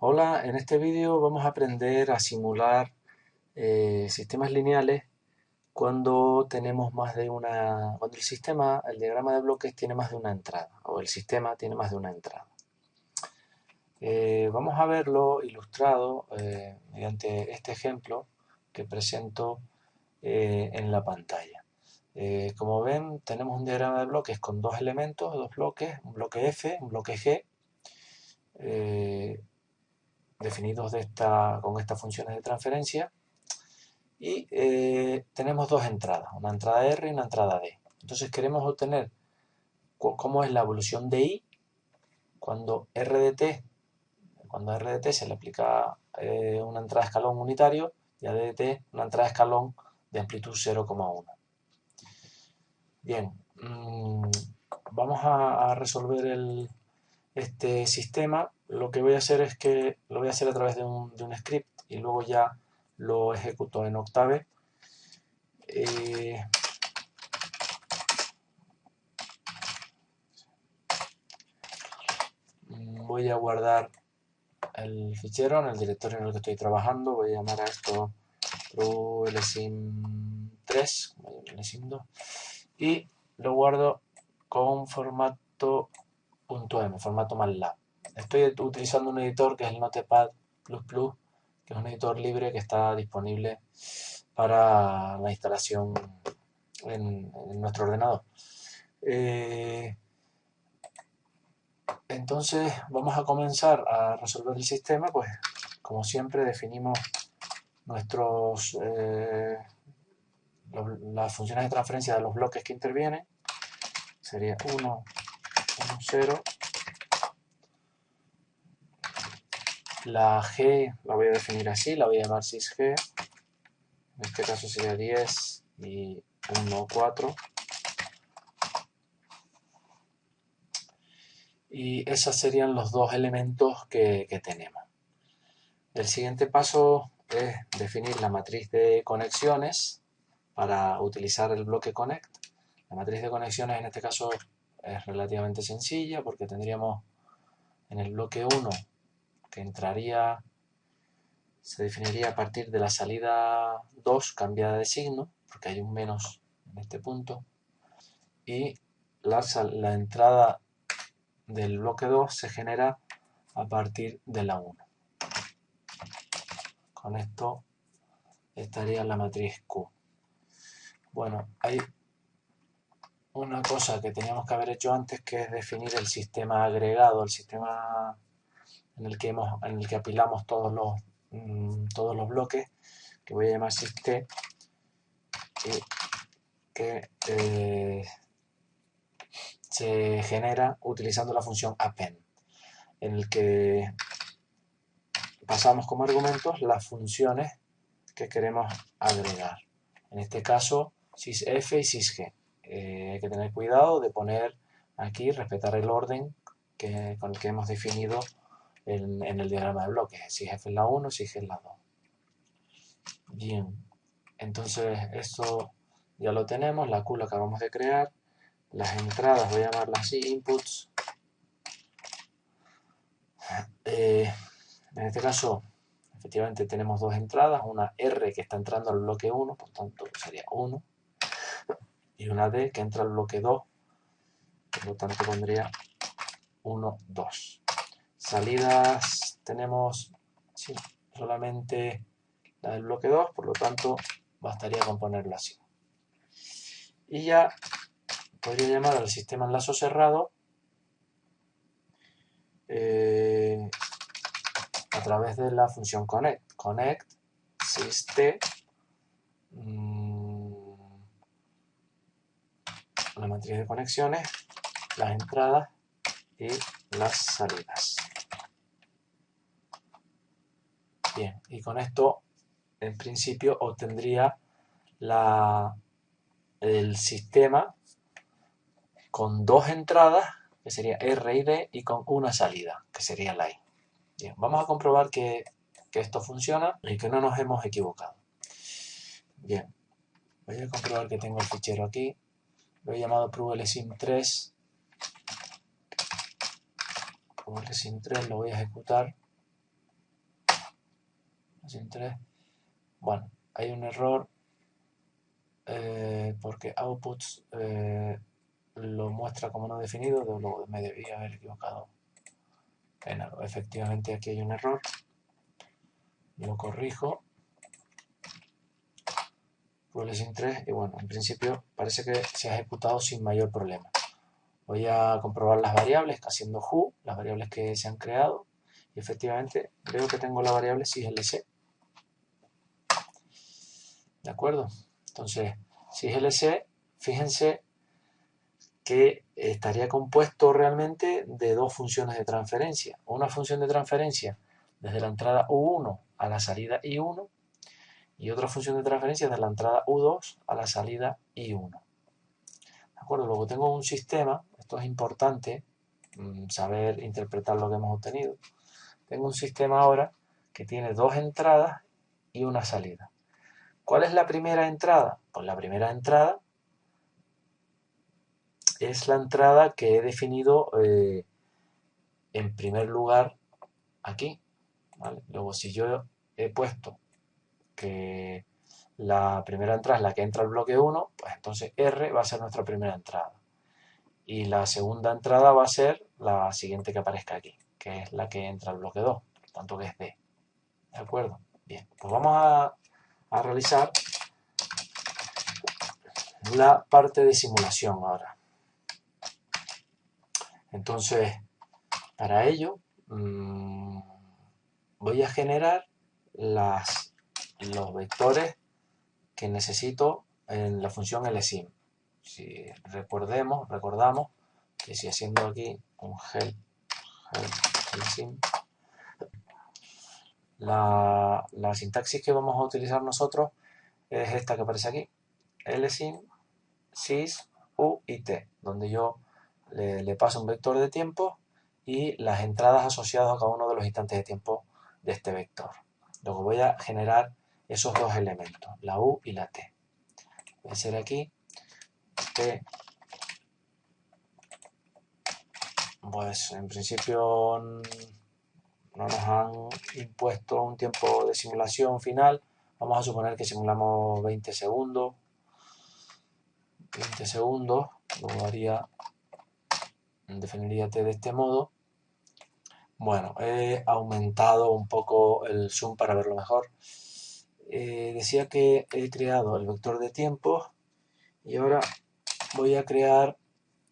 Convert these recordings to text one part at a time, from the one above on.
Hola, en este vídeo vamos a aprender a simular sistemas lineales cuando tenemos más de una, cuando el sistema, el diagrama de bloques tiene más de una entrada o el sistema tiene más de una entrada. Vamos a verlo ilustrado mediante este ejemplo que presento en la pantalla. Como ven, tenemos un diagrama de bloques con dos elementos, dos bloques, un bloque F, un bloque G, definidos con estas funciones de transferencia, y tenemos dos entradas, una entrada R y una entrada D. Entonces queremos obtener cómo es la evolución de I cuando R de t se le aplica una entrada de escalón unitario y a D de t una entrada de escalón de amplitud 0,1. Bien, vamos a resolver este sistema. Lo que voy a hacer es que lo voy a hacer a través de un script y luego ya lo ejecuto en Octave. Voy a guardar el fichero en el directorio en el que estoy trabajando. Voy a llamar a esto ProLSIM3 LSIM2 y lo guardo con formato .m, formato MATLAB. Estoy utilizando un editor que es el Notepad++, que es un editor libre que está disponible para la instalación en nuestro ordenador. Entonces vamos a comenzar a resolver el sistema. Pues como siempre definimos las funciones de transferencia de los bloques que intervienen. Sería 1, 1, 0. La G la voy a definir así, la voy a llamar sysg. En este caso sería 10 y 1, 4. Y esos serían los dos elementos que tenemos. El siguiente paso es definir la matriz de conexiones para utilizar el bloque connect. La matriz de conexiones en este caso es relativamente sencilla porque tendríamos en el bloque 1 que se definiría a partir de la salida 2 cambiada de signo, porque hay un menos en este punto, y la entrada del bloque 2 se genera a partir de la 1. Con esto estaría la matriz Q. Bueno, hay una cosa que teníamos que haber hecho antes, que es definir el sistema agregado, el sistema en el que apilamos todos los bloques, que voy a llamar syst, y que se genera utilizando la función append, en el que pasamos como argumentos las funciones que queremos agregar. En este caso, sysf y sysg. Hay que tener cuidado de poner aquí, respetar el orden con el que hemos definido en el diagrama de bloques. Sysf es la 1, sysg es la 2. Bien, entonces esto ya lo tenemos, la Q la acabamos de crear. Las entradas, voy a llamarlas así, inputs. En este caso, efectivamente tenemos dos entradas, una R que está entrando al bloque 1, por tanto sería 1, y una D que entra al bloque 2, por lo tanto pondría 1, 2. Salidas tenemos solamente la del bloque 2, por lo tanto bastaría con ponerlo así. Y ya podría llamar al sistema enlazo cerrado a través de la función connect. Connect syst la matriz de conexiones, las entradas y las salidas. Bien, y con esto en principio obtendría el sistema con dos entradas, que sería R y D, y con una salida, que sería la I. Bien, vamos a comprobar que esto funciona y que no nos hemos equivocado. Bien, voy a comprobar que tengo el fichero aquí. Lo he llamado ProLSIM3. ProLSIM3 lo voy a ejecutar. sin 3. Bueno, hay un error porque outputs lo muestra como no definido, luego me debía haber equivocado. Efectivamente aquí hay un error, lo corrijo, rule sin 3 y bueno, en principio parece que se ha ejecutado sin mayor problema. Voy a comprobar las variables haciendo who, las variables que se han creado, y efectivamente veo que tengo la variable syslc. ¿De acuerdo? Entonces, syslc, fíjense que estaría compuesto realmente de dos funciones de transferencia. Una función de transferencia desde la entrada U1 a la salida I1 y otra función de transferencia desde la entrada U2 a la salida I1. ¿De acuerdo? Luego tengo un sistema, esto es importante, saber interpretar lo que hemos obtenido. Tengo un sistema ahora que tiene dos entradas y una salida. ¿Cuál es la primera entrada? Pues la primera entrada es la entrada que he definido en primer lugar aquí, ¿vale? Luego, si yo he puesto que la primera entrada es la que entra al bloque 1, pues entonces R va a ser nuestra primera entrada. Y la segunda entrada va a ser la siguiente que aparezca aquí, que es la que entra al bloque 2, por tanto que es D. ¿De acuerdo? Bien, pues vamos a realizar la parte de simulación ahora. Entonces, para ello, voy a generar los vectores que necesito en la función lsim. Si recordamos que si haciendo aquí un help lsim, la sintaxis que vamos a utilizar nosotros es esta que aparece aquí, lsim, sys, u y t, donde yo le paso un vector de tiempo y las entradas asociadas a cada uno de los instantes de tiempo de este vector. Luego voy a generar esos dos elementos, la u y la t. Voy a hacer aquí t, pues en principio no nos han impuesto un tiempo de simulación final. Vamos a suponer que simulamos 20 segundos. 20 segundos, luego definiría t de este modo. Bueno, he aumentado un poco el zoom para verlo mejor. Decía que he creado el vector de tiempo y ahora voy a crear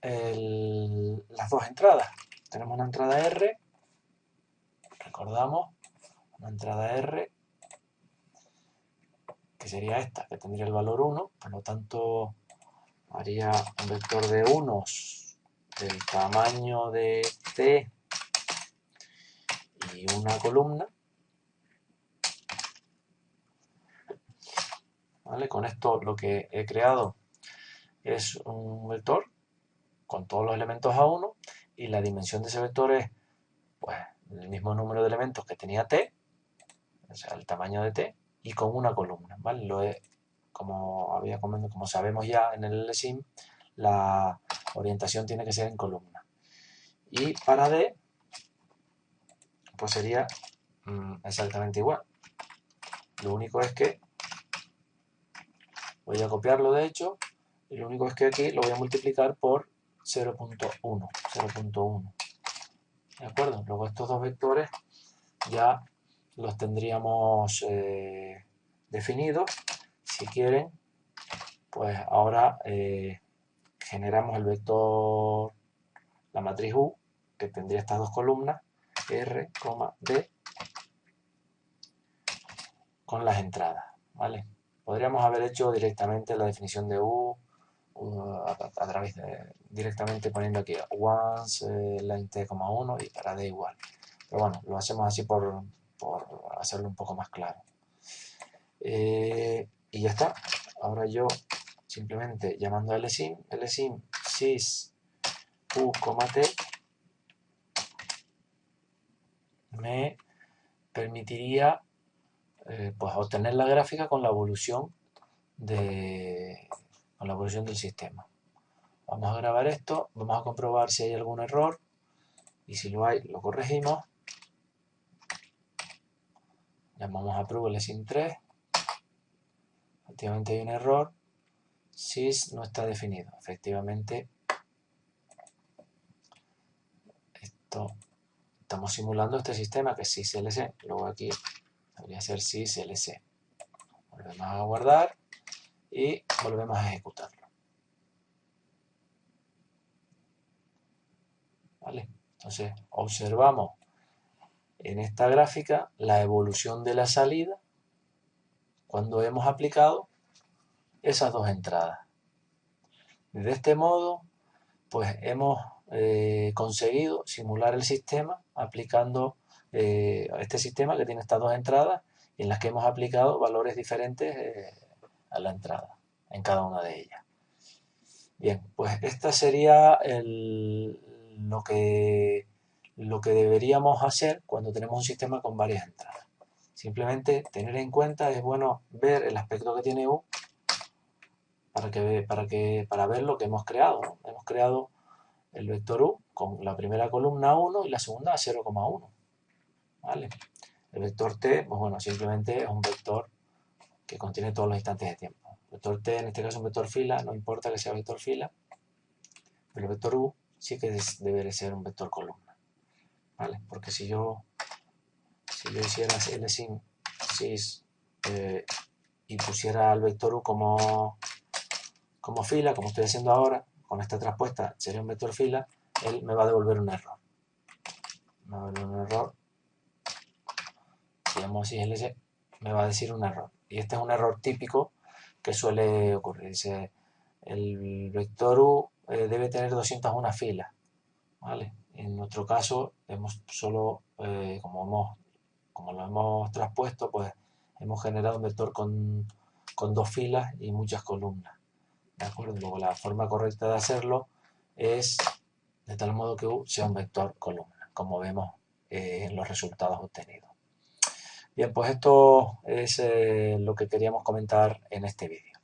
las dos entradas. Tenemos una entrada R, recordamos, una entrada R, que sería esta, que tendría el valor 1, por lo tanto haría un vector de unos del tamaño de t y una columna. ¿Vale? Con esto lo que he creado es un vector con todos los elementos A1 y la dimensión de ese vector es pues, el mismo número de elementos que tenía t, o sea, el tamaño de t, y con una columna. ¿Vale? Como sabemos ya en el LSIM, la orientación tiene que ser en columna. Y para D, pues sería exactamente igual. Lo único es que voy a copiarlo de hecho, y lo único es que aquí lo voy a multiplicar por 0.1. ¿De acuerdo? Luego estos dos vectores ya los tendríamos definidos. Si quieren, pues ahora generamos el vector, la matriz U, que tendría estas dos columnas, R, D, con las entradas, ¿vale? Podríamos haber hecho directamente la definición de U a través directamente poniendo aquí once, line t, 1 y para d igual. Pero bueno, lo hacemos así por hacerlo un poco más claro. Y ya está. Ahora yo simplemente llamando a lsim sys u, t me permitiría pues obtener la gráfica con la evolución del sistema. Vamos a grabar esto, vamos a comprobar si hay algún error y si lo hay lo corregimos. llamamos a prove lessing3, efectivamente hay un error, sys no está definido, efectivamente estamos simulando este sistema que es syslc, luego aquí debería ser syslc. Volvemos a guardar y volvemos a ejecutarlo. ¿Vale? Entonces observamos en esta gráfica la evolución de la salida cuando hemos aplicado esas dos entradas. De este modo, pues hemos conseguido simular el sistema aplicando este sistema que tiene estas dos entradas y en las que hemos aplicado valores diferentes a la entrada en cada una de ellas. Bien, pues esta sería lo que deberíamos hacer cuando tenemos un sistema con varias entradas. Simplemente tener en cuenta, es bueno ver el aspecto que tiene U para ver lo que hemos creado, ¿no? Hemos creado el vector U con la primera columna 1 y la segunda 0,1. ¿Vale? El vector T, pues bueno, simplemente es un vector que contiene todos los instantes de tiempo. El vector T, en este caso, es un vector fila, no importa que sea vector fila, pero el vector U sí que debe ser un vector columna. ¿Vale? Porque si yo hiciera lessing sys y pusiera al vector U como fila, como estoy haciendo ahora, con esta traspuesta sería un vector fila, él me va a devolver un error. Me va a devolver un error. Si llamo syslc, me va a decir un error. Y este es un error típico que suele ocurrir. Dice, el vector U debe tener 201 filas. ¿Vale? En nuestro caso, hemos solo, como lo hemos traspuesto, pues hemos generado un vector con 2 filas y muchas columnas. ¿De acuerdo? Luego la forma correcta de hacerlo es de tal modo que U sea un vector columna, como vemos en los resultados obtenidos. Bien, pues esto es lo que queríamos comentar en este vídeo.